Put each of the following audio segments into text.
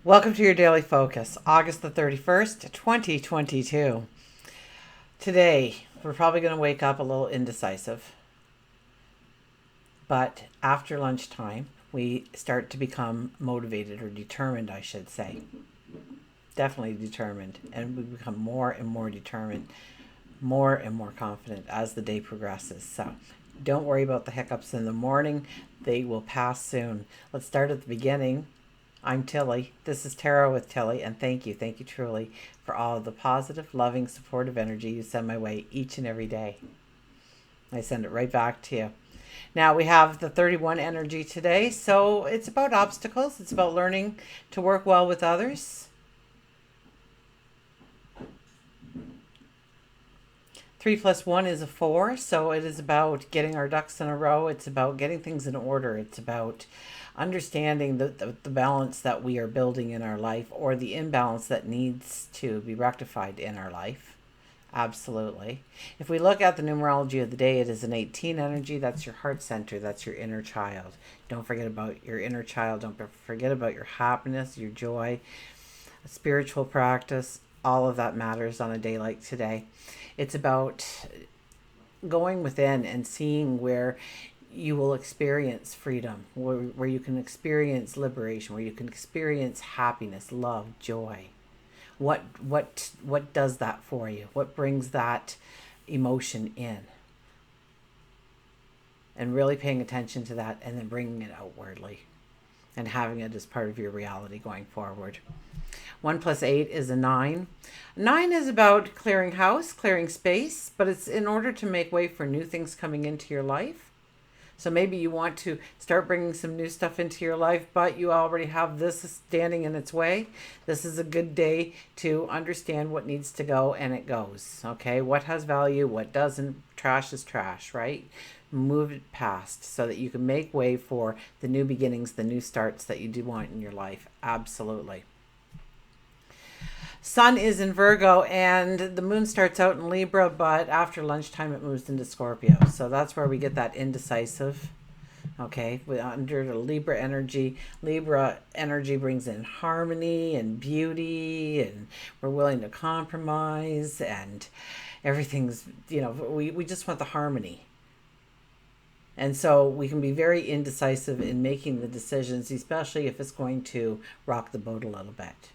Welcome to your daily focus, August the 31st, 2022. Today, we're probably going to wake up a little indecisive, but after lunchtime, we start to become motivated or determined, I should say. Definitely determined, and we become more and more determined, more and more confident as the day progresses. So, don't worry about the hiccups in the morning, they will pass soon. Let's start at the beginning. I'm Tilly. This is Tarot with Tilly, and thank you truly for all of the positive, loving, supportive energy you send my way each and every day. I send it right back to you. Now we have the 31 energy today, so it's about obstacles. It's about learning to work well with others. 3 plus 1 is a 4, so it is about getting our ducks in a row. It's about getting things in order. It's about understanding the balance that we are building in our life, or the imbalance that needs to be rectified in our life. Absolutely. If we look at the numerology of the day, it is an 18 energy. That's your heart center. That's your inner child. Don't forget about your inner child. Don't forget about your happiness, your joy, spiritual practice. All of that matters on a day like today. It's about going within and seeing where you will experience freedom, where you can experience liberation, where you can experience happiness, love, joy. What does that for you? What brings that emotion in? And really paying attention to that, and then bringing it outwardly and having it as part of your reality going forward. 1 plus 8 is a 9. 9 is about clearing house, clearing space, but it's in order to make way for new things coming into your life. So maybe you want to start bringing some new stuff into your life, but you already have this standing in its way. This is a good day to understand what needs to go, and it goes. Okay, what has value, what doesn't. Trash is trash, right? Move it past so that you can make way for the new beginnings, the new starts that you do want in your life. Absolutely. Sun is in Virgo, and the moon starts out in Libra, but after lunchtime it moves into Scorpio. So that's where we get that indecisive. Okay, under the Libra energy brings in harmony and beauty, and we're willing to compromise, and everything's, we just want the harmony. And so we can be very indecisive in making the decisions, especially if it's going to rock the boat a little bit.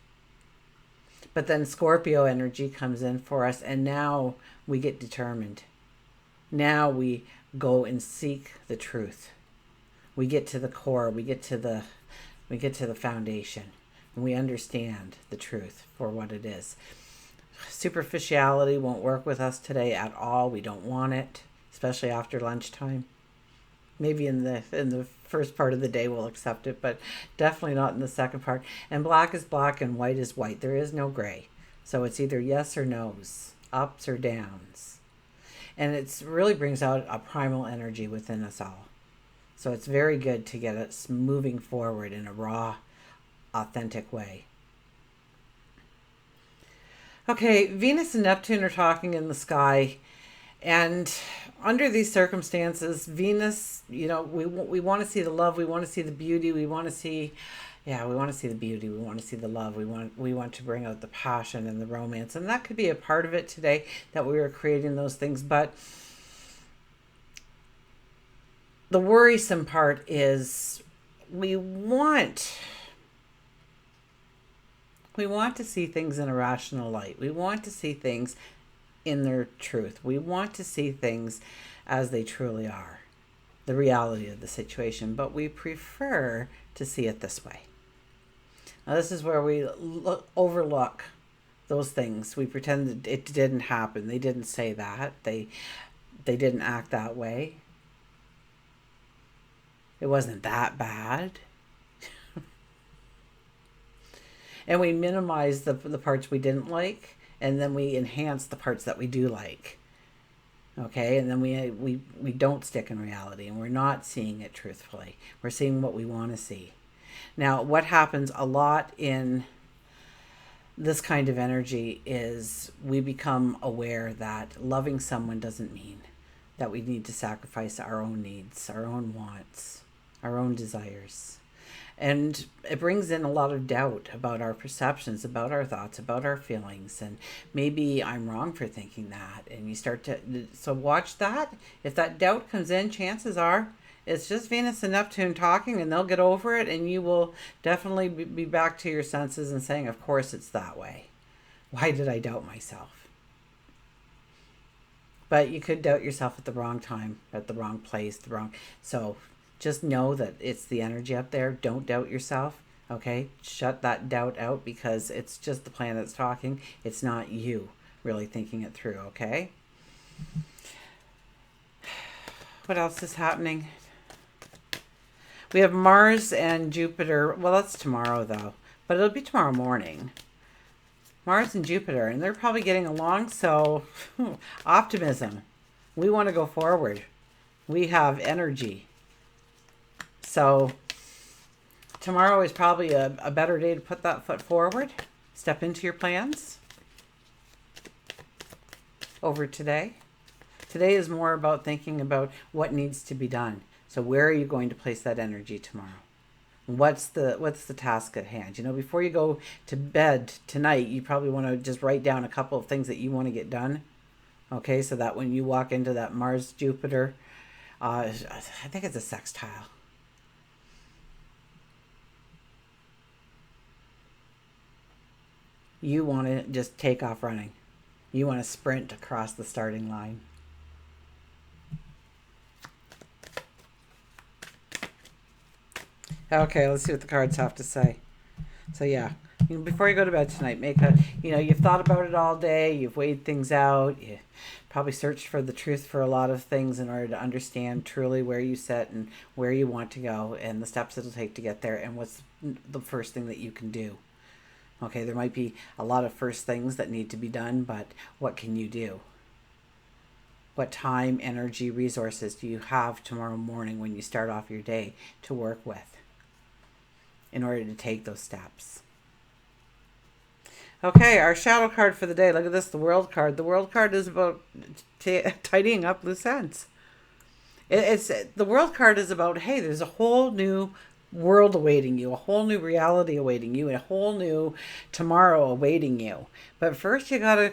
But then Scorpio energy comes in for us, and now we get determined. Now we go and seek the truth. We get to the core, we get to the foundation, and we understand the truth for what it is. Superficiality won't work with us today at all. We don't want it, especially after lunchtime. Maybe in the first part of the day we'll accept it, but definitely not in the second part. And black is black and white is white. There is no gray. So it's either yes or no's, ups or downs. And it really brings out a primal energy within us all. So it's very good to get us moving forward in a raw, authentic way. Okay, Venus and Neptune are talking in the sky. And under these circumstances, Venus, we want to see the love, we want to see the beauty, we want to see the beauty, we want to see the love, we want to bring out the passion and the romance. And that could be a part of it today, that we are creating those things. But the worrisome part is we want to see things in a rational light. We want to see things in their truth. We want to see things as they truly are, the reality of the situation, but we prefer to see it this way. Now, this is where we overlook those things. We pretend that it didn't happen. They didn't say that. They didn't act that way. It wasn't that bad. And we minimize the parts we didn't like, and then we enhance the parts that we do like. Okay, and then we don't stick in reality, and we're not seeing it truthfully. We're seeing what we want to see. Now, what happens a lot in this kind of energy is we become aware that loving someone doesn't mean that we need to sacrifice our own needs, our own wants, our own desires. And it brings in a lot of doubt about our perceptions, about our thoughts, about our feelings. And maybe I'm wrong for thinking that. And you start to, so watch that. If that doubt comes in, chances are it's just Venus and Neptune talking, and they'll get over it. And you will definitely be back to your senses and saying, of course it's that way. Why did I doubt myself? But you could doubt yourself at the wrong time, at the wrong place, so just know that it's the energy up there. Don't doubt yourself. Okay, shut that doubt out, because it's just the planets talking. It's not you really thinking it through. Okay, what else is happening? We have Mars and Jupiter. Well, that's tomorrow though, but it'll be tomorrow morning. Mars and Jupiter, and they're probably getting along. So optimism, we want to go forward, we have energy. So tomorrow is probably a better day to put that foot forward, step into your plans over today. Today is more about thinking about what needs to be done. So where are you going to place that energy tomorrow? What's the task at hand? Before you go to bed tonight, you probably want to just write down a couple of things that you want to get done. Okay, so that when you walk into that Mars Jupiter, I think it's a sextile. You want to just take off running. You want to sprint across the starting line. Okay, let's see what the cards have to say. So yeah, before you go to bed tonight, you've thought about it all day, you've weighed things out, you probably searched for the truth for a lot of things in order to understand truly where you sit and where you want to go and the steps it'll take to get there, and what's the first thing that you can do. Okay, there might be a lot of first things that need to be done, but what can you do? What time, energy, resources do you have tomorrow morning when you start off your day to work with in order to take those steps? Okay, our shadow card for the day. Look at this, the World card. The World card is about tidying up loose ends. The World card is about, hey, there's a whole new world awaiting you, a whole new reality awaiting you, and a whole new tomorrow awaiting you. But first you got to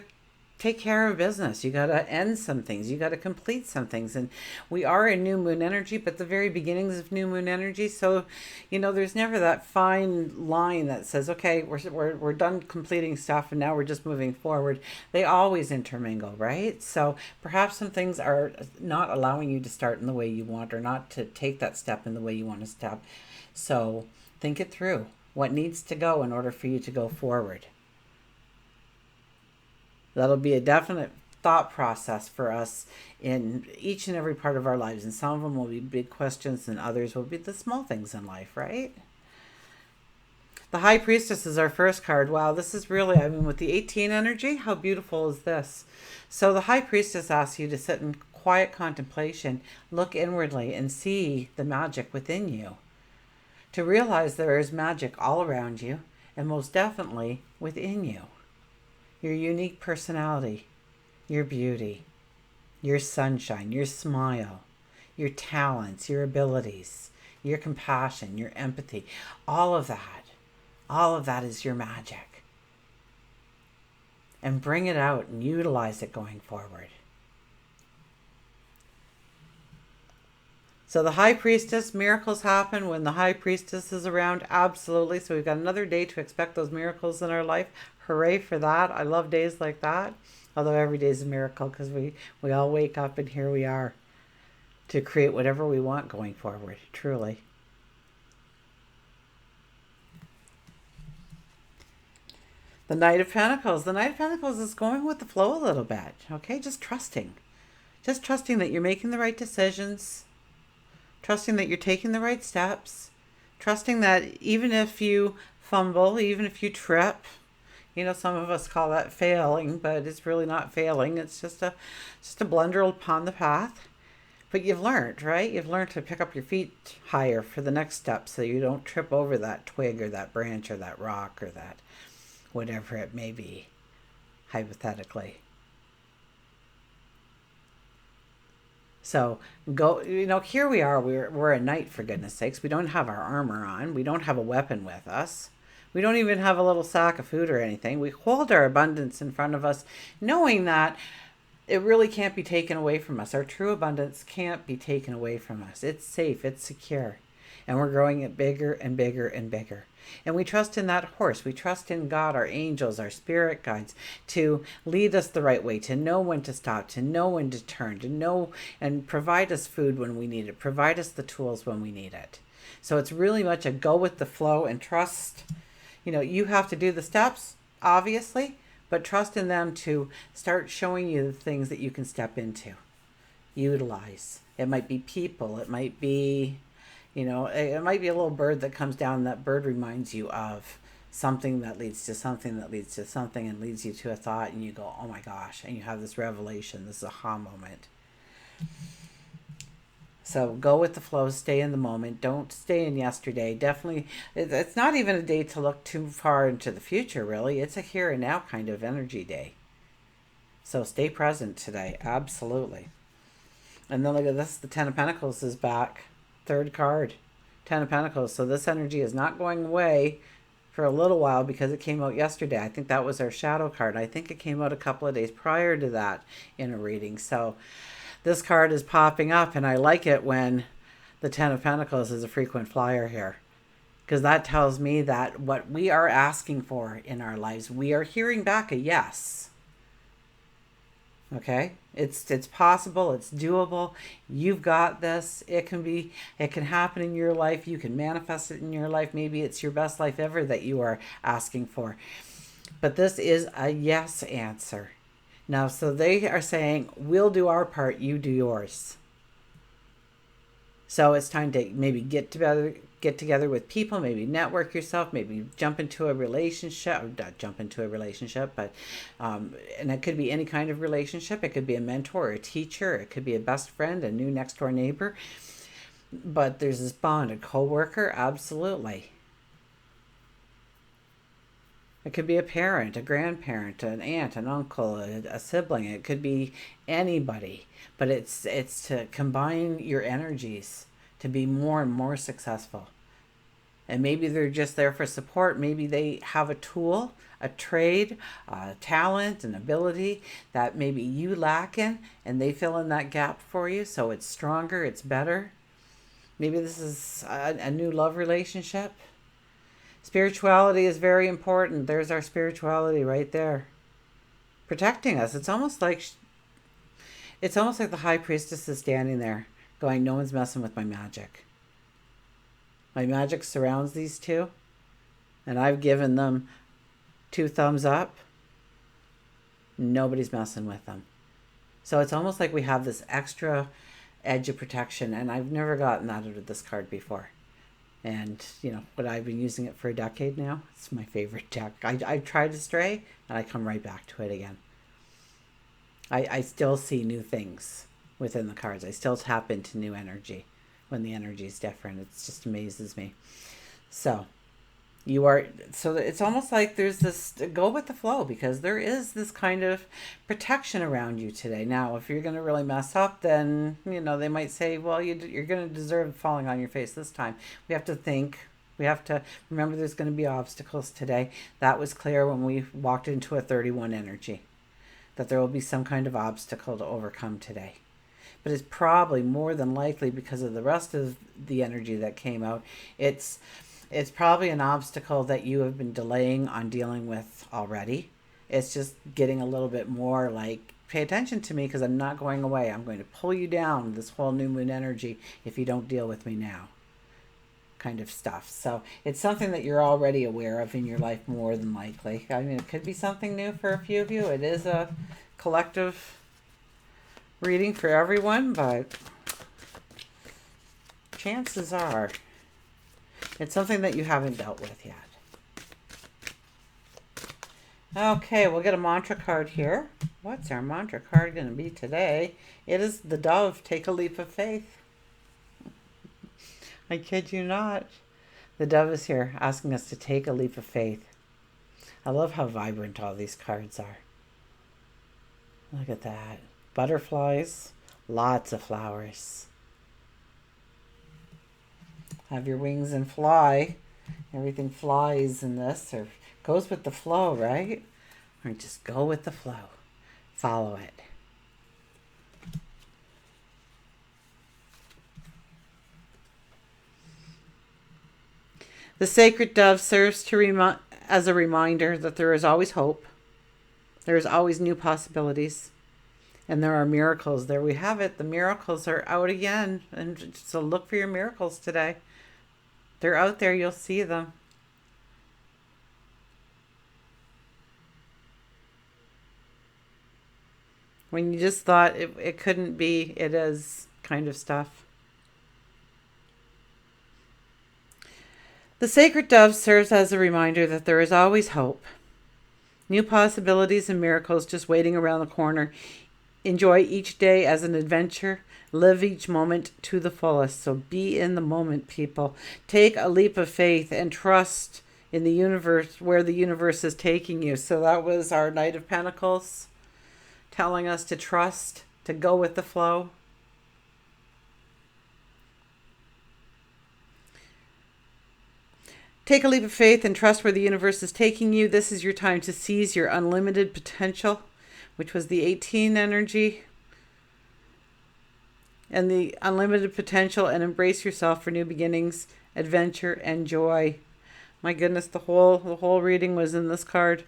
take care of business. You got to end some things. You got to complete some things. And we are in new moon energy, but the very beginnings of new moon energy. So, there's never that fine line that says, okay, we're done completing stuff and now we're just moving forward. They always intermingle, right? So perhaps some things are not allowing you to start in the way you want, or not to take that step in the way you want to step. So think it through. What needs to go in order for you to go forward? That'll be a definite thought process for us in each and every part of our lives. And some of them will be big questions, and others will be the small things in life, right? The High Priestess is our first card. Wow, this is really, with the 18 energy, how beautiful is this? So the High Priestess asks you to sit in quiet contemplation, look inwardly, and see the magic within you. To realize there is magic all around you, and most definitely within you. Your unique personality, your beauty, your sunshine, your smile, your talents, your abilities, your compassion, your empathy, all of that is your magic. And bring it out and utilize it going forward. So the High Priestess, miracles happen when the High Priestess is around. Absolutely. So we've got another day to expect those miracles in our life. Hooray for that. I love days like that. Although every day is a miracle, because we all wake up and here we are to create whatever we want going forward. Truly. The Knight of Pentacles. The Knight of Pentacles is going with the flow a little bit. Okay, just trusting. Just trusting that you're making the right decisions. Trusting that you're taking the right steps. Trusting that even if you fumble, even if you trip, some of us call that failing, but it's really not failing. It's just a blunder upon the path. But you've learned, right? You've learned to pick up your feet higher for the next step, so you don't trip over that twig or that branch or that rock or that whatever it may be, hypothetically. So go, here we are. We're a knight, for goodness sakes. We don't have our armor on. We don't have a weapon with us. We don't even have a little sack of food or anything. We hold our abundance in front of us, knowing that it really can't be taken away from us. Our true abundance can't be taken away from us. It's safe, it's secure. And we're growing it bigger and bigger and bigger. And we trust in that horse. We trust in God, our angels, our spirit guides, to lead us the right way, to know when to stop, to know when to turn, to know and provide us food when we need it, provide us the tools when we need it. So it's really much a go with the flow and trust. You have to do the steps, obviously, but trust in them to start showing you the things that you can step into, utilize. It might be people. It might be, it might be a little bird that comes down, and that bird reminds you of something that leads to something that leads to something and leads you to a thought, and you go, oh my gosh, and you have this revelation, this aha moment. So go with the flow, stay in the moment. Don't stay in yesterday. Definitely, it's not even a day to look too far into the future, really. It's a here and now kind of energy day. So stay present today, absolutely. And then look at this, the Ten of Pentacles is back. Third card, Ten of Pentacles. So this energy is not going away for a little while because it came out yesterday. I think that was our shadow card. I think it came out a couple of days prior to that in a reading. So this card is popping up, and I like it when the Ten of Pentacles is a frequent flyer here, because that tells me that what we are asking for in our lives, we are hearing back a yes. Okay? It's possible, it's doable. You've got this. It can happen in your life. You can manifest it in your life. Maybe it's your best life ever that you are asking for. But this is a yes answer. Now, so they are saying, we'll do our part, you do yours. So it's time to maybe get together with people, maybe network yourself, maybe jump into a relationship, or not jump into a relationship, but, and it could be any kind of relationship. It could be a mentor or a teacher. It could be a best friend, a new next door neighbor. But there's this bond, a co-worker, absolutely. It could be a parent, a grandparent, an aunt, an uncle, a sibling. It could be anybody. But it's to combine your energies to be more and more successful. And maybe they're just there for support. Maybe they have a tool, a trade, a talent, an ability that maybe you lack in, and they fill in that gap for you. So it's stronger, it's better. Maybe this is a new love relationship. Spirituality is very important. There's our spirituality right there, protecting us. It's almost like the High Priestess is standing there going, no one's messing with my magic. My magic surrounds these two, and I've given them 2 thumbs up. Nobody's messing with them. So it's almost like we have this extra edge of protection, and I've never gotten that out of this card before. And, but I've been using it for a decade now. It's my favorite deck. I've tried to stray, and I come right back to it again. I still see new things within the cards. I still tap into new energy when the energy is different. It just amazes me. So it's almost like there's this go with the flow, because there is this kind of protection around you today. Now, if you're going to really mess up, then, they might say, well, you're going to deserve falling on your face this time. We have to think. We have to remember there's going to be obstacles today. That was clear when we walked into a 31 energy, that there will be some kind of obstacle to overcome today. But it's probably more than likely, because of the rest of the energy that came out, it's probably an obstacle that you have been delaying on dealing with already. It's just getting a little bit more like, pay attention to me, because I'm not going away. I'm going to pull you down, this whole new moon energy, if you don't deal with me now, kind of stuff. So it's something that you're already aware of in your life, more than likely. I mean, it could be something new for a few of you. It is a collective reading for everyone, but chances are it's something that you haven't dealt with yet. Okay, we'll get a mantra card here. What's our mantra card going to be today? It is the Dove. Take a leap of faith. I kid you not. The Dove is here asking us to take a leap of faith. I love how vibrant all these cards are. Look at that. Butterflies, Lots of flowers. Have your wings and fly. Everything flies in this, or goes with the flow, right? Or just go with the flow. Follow it. The sacred dove serves to as a reminder that there is always hope. There is always new possibilities. And there are miracles. There we have it. The miracles are out again. And so look for your miracles today. They're out there. You'll see them. When you just thought it couldn't be, it is, kind of stuff. The sacred dove serves as a reminder that there is always hope. New possibilities and miracles just waiting around the corner. Enjoy each day as an adventure. Live each moment to the fullest. So be in the moment, people. Take a leap of faith and trust in the universe, where the universe is taking you. So that was our Knight of Pentacles, telling us to trust, to go with the flow. Take a leap of faith and trust where the universe is taking you. This is your time to seize your unlimited potential, which was the 18 energy. And the unlimited potential, and embrace yourself for new beginnings, adventure, and joy. My goodness, the whole reading was in this card.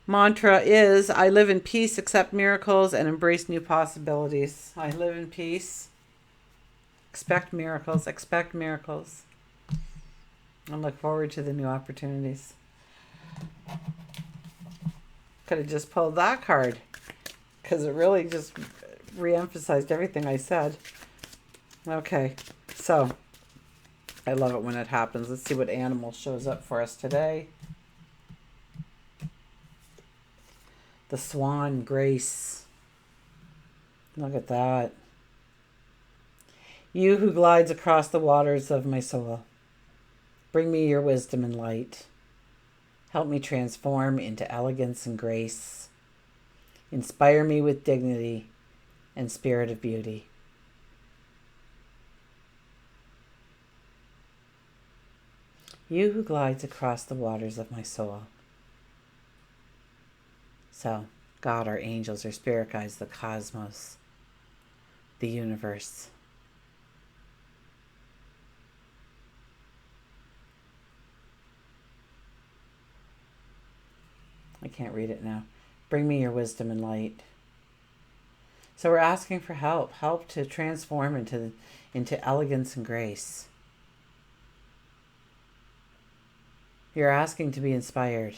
Mantra is, I live in peace, accept miracles, and embrace new possibilities. I live in peace. Expect miracles. Expect miracles. And look forward to the new opportunities. Could have just pulled that card, because it really just re-emphasized everything I said. Okay, so I love it when it happens. Let's see what animal shows up for us today. The Swan, Grace. Look at that. You who glides across the waters of my soul, bring me your wisdom and light. Help me transform into elegance and grace. Inspire me with dignity and spirit of beauty. You who glides across the waters of my soul. So, God, our angels, our spirit guides, the cosmos, the universe. I can't read it now. Bring me your wisdom and light. So we're asking for help. Help to transform into elegance and grace. You're asking to be inspired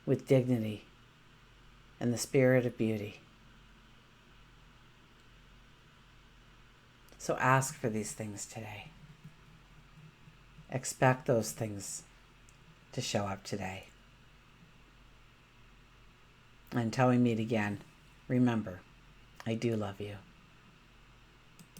with dignity and the spirit of beauty. So ask for these things today. Expect those things to show up today. Until we meet again, remember, I do love you.